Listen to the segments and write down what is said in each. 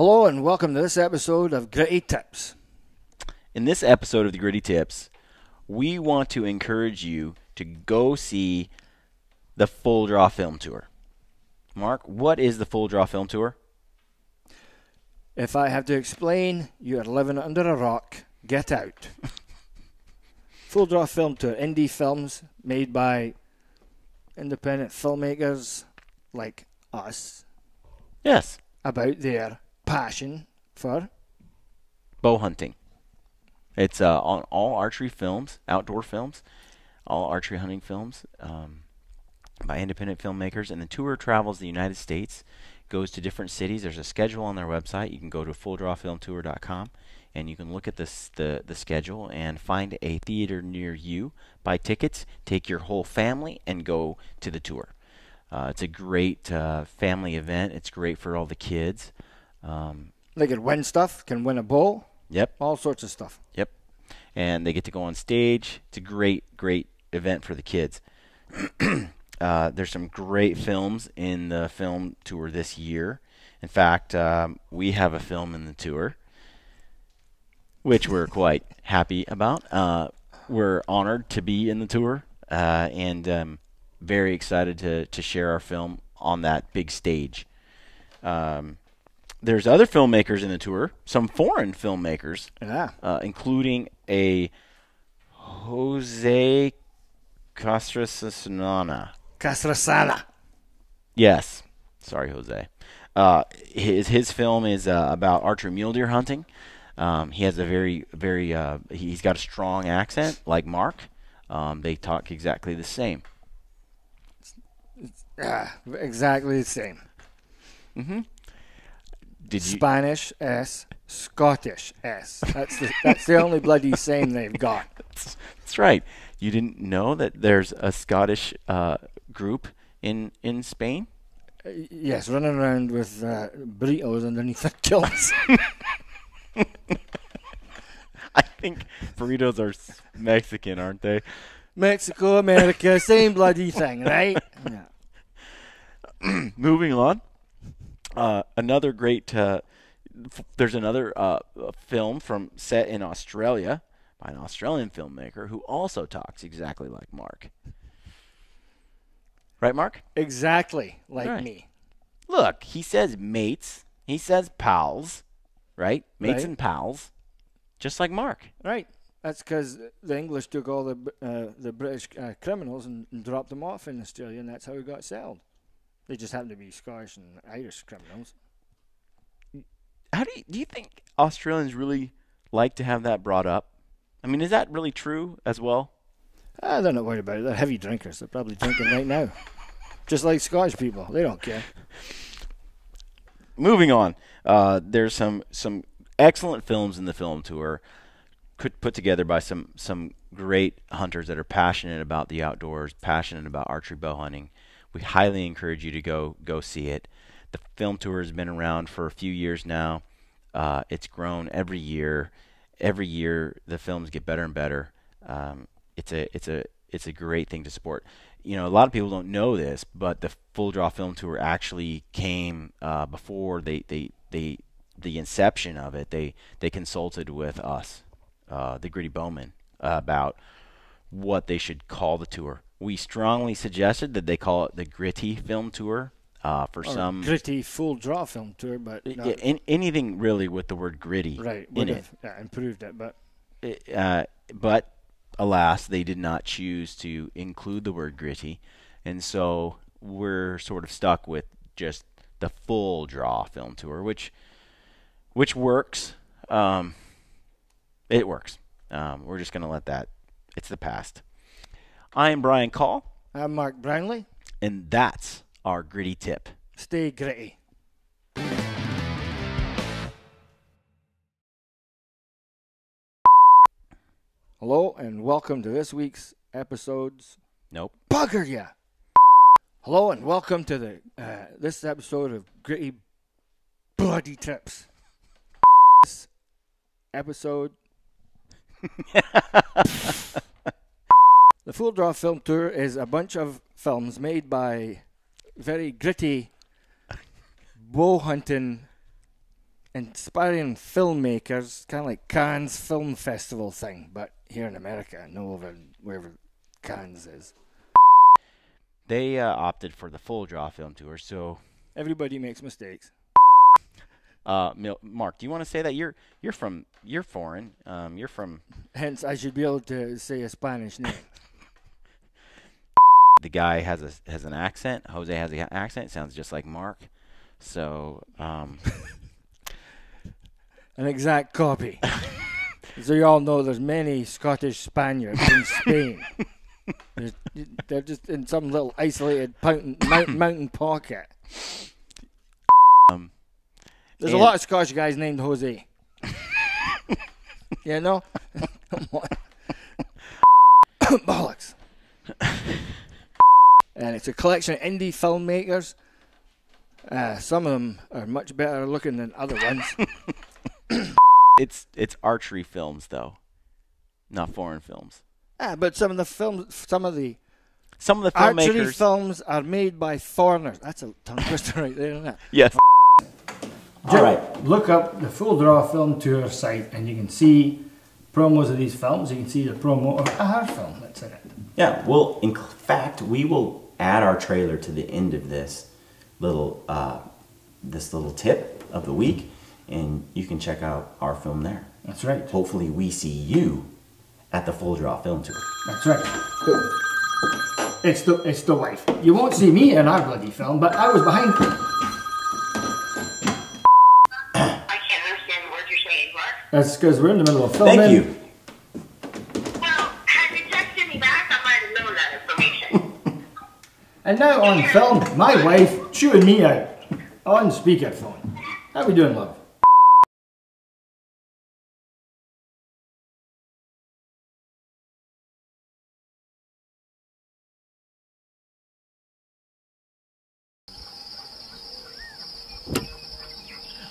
Hello and welcome to this episode of Gritty Tips. In this episode of the Gritty Tips, we want to encourage you to go see the Full Draw Film Tour. Mark, what is the Full Draw Film Tour? If I have to explain, you are living under a rock. Get out. Full Draw Film Tour, indie films made by independent filmmakers like us Yes, about their passion for bow hunting. It's on all archery films, outdoor films, all archery hunting films by independent filmmakers. And the tour travels the United States, goes to different cities. There's a schedule on their website. You can go to fulldrawfilmtour.com and you can look at the schedule and find a theater near you, buy tickets, take your whole family, and go to the tour. It's a great family event. It's great for all the kids. they can win stuff, can win a bow, Yep. all sorts of stuff. Yep. And they get to go on stage. It's a great event for the kids. There's some great films in the film tour this year. In fact, we have a film in the tour, which we're quite happy about. We're honored to be in the tour and very excited to share our film on that big stage. There's other filmmakers in the tour, some foreign filmmakers, Yeah. including a Jose Castrasana. Castrasana. Yes, sorry, Jose. His film is about archery mule deer hunting. He has a very he's got a strong accent like Mark. They talk exactly the same. Yeah, exactly the same. Did you? Spanish S, Scottish S. That's the only bloody same they've got. That's right. You didn't know that there's a Scottish group in Spain? Yes, running around with burritos underneath their kilts. I think burritos are Mexican, aren't they? Mexico, America, same bloody thing, right? Yeah. Moving on. Another great. There's another film set in Australia by an Australian filmmaker who also talks exactly like Mark. Right, Mark? Exactly like Right. me. Look, he says mates. He says pals. Right? Mates Right. and pals. Just like Mark. Right. That's because the English took all the British criminals and dropped them off in Australia, and that's how we got settled. They just happened to be Scottish and Irish criminals. Do you think Australians really like to have that brought up? I mean, is that really true as well? They're not worried about it. They're heavy drinkers. They're probably drinking right now. Just like Scottish people. They don't care. Moving on, there's some excellent films in the film tour, put together by some great hunters that are passionate about the outdoors, passionate about archery bow hunting. We highly encourage you to go see it. The film tour has been around for a few years now. It's grown every year. Every year the films get better and better. It's a great thing to support. You know, a lot of people don't know this, but the Full Draw Film Tour actually came before the inception of it. They consulted with us, the Gritty Bowmen, about what they should call the tour. We strongly suggested that they call it the Gritty Film Tour for some Gritty Full Draw Film Tour, but not, anything really with the word gritty right, in would it. have improved it, but But alas, they did not choose to include the word gritty, and so we're sort of stuck with just the Full Draw Film Tour, which works. It works. We're just going to let that. It's the past. I am Brian Call, I'm Mark Brownlee. and that's our gritty tip. Stay gritty. Hello and welcome to this week's episodes. Nope. Bugger ya! Hello and welcome to the this episode of Gritty Bloody Tips. This episode. The Full Draw Film Tour is a bunch of films made by very gritty bow hunting inspiring filmmakers, kind of like Cannes Film Festival thing, but here in America, no over wherever Cannes is. They opted for the Full Draw Film Tour, so Everybody makes mistakes. Mark, do you want to say that you're foreign? You're from. Hence, I should be able to say a Spanish name. The guy has an accent. Jose has an accent. Sounds just like Mark. So. An exact copy. So you all know there's many Scottish Spaniards in Spain. They're just in some little isolated mountain pocket. There's a lot of Scottish guys named Jose. You know? Bollocks. And it's a collection of indie filmmakers. Some of them are much better looking than other ones. It's archery films, though, not foreign films. But some of the filmmakers. archery films are made by foreigners. That's a tongue twister right there, isn't it? Yes. All right. Look up the Full Draw Film Tour site, and you can see promos of these films. You can see the promo of our film that's in it. Yeah. Well, in fact, we will add our trailer to the end of this little tip of the week, and you can check out our film there. That's right. Hopefully, we see you at the Full Draw Film Tour. That's right. It's the wife. You won't see me in our bloody film, but I was behind. I can't understand the words you're saying, Mark. That's because we're in the middle of filming. Thank you. Well, had you texted me back, I might have known that information. And now on film, my wife chewing me out on speakerphone. How we doing, love?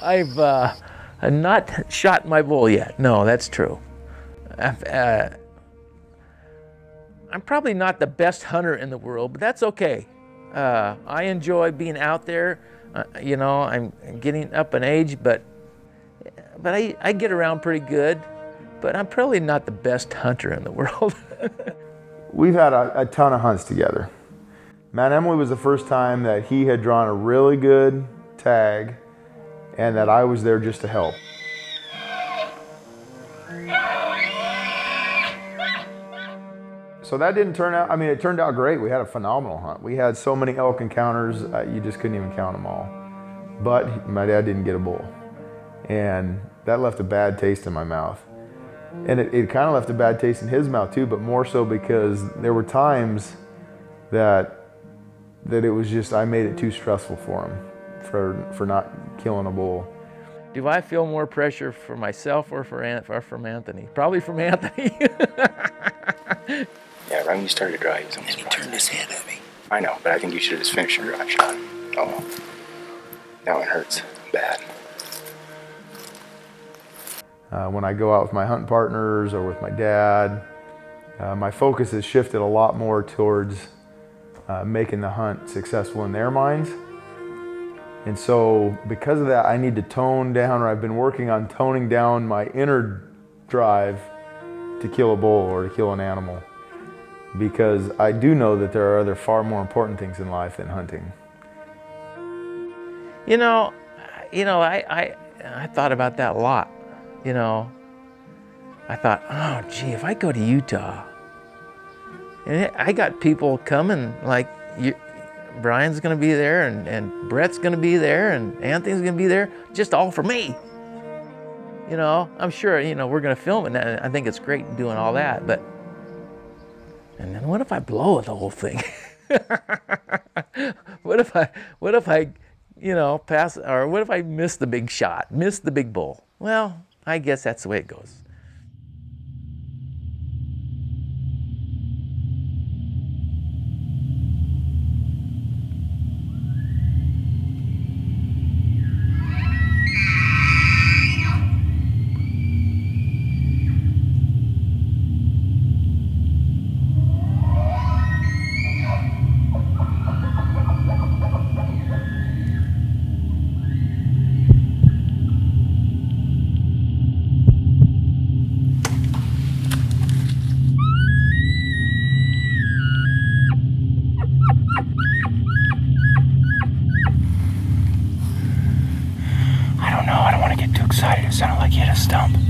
I've not shot my bull yet. No, that's true. I'm probably not the best hunter in the world, but that's okay. I enjoy being out there. You know, I'm getting up in age, but I get around pretty good. But I'm probably not the best hunter in the world. We've had a ton of hunts together. Mount Emily was the first time that he had drawn a really good tag and that I was there just to help. So that didn't turn out, I mean, it turned out great. We had a phenomenal hunt. We had so many elk encounters, you just couldn't even count them all. But my dad didn't get a bull. And that left a bad taste in my mouth. And it kind of left a bad taste in his mouth too, but more so because there were times that it was just, I made it too stressful for him for not killing a bull. Do I feel more pressure for myself or from Anthony? Probably from Anthony. Yeah, right when you started to draw, he was almost he turned his head at me. I know, but I think you should have just finished your drive shot. Oh well. That one hurts bad. When I go out with my hunting partners or with my dad, my focus has shifted a lot more towards making the hunt successful in their minds. And so because of that, I need to tone down, or I've been working on toning down my inner drive to kill a bull or to kill an animal. Because I do know that there are other far more important things in life than hunting. You know, I thought about that a lot. You know, I thought, oh gee, if I go to Utah, and I got people coming like Brian's going to be there, and Brett's going to be there, and Anthony's going to be there, just all for me. You know, I'm sure, you know, we're going to film it, and I think it's great doing all that, but, and then what if I blow the whole thing? What if I, you know, pass, or what if I miss the big shot, miss the big bull? Well, I guess that's the way it goes. Sounded like you hit a stump.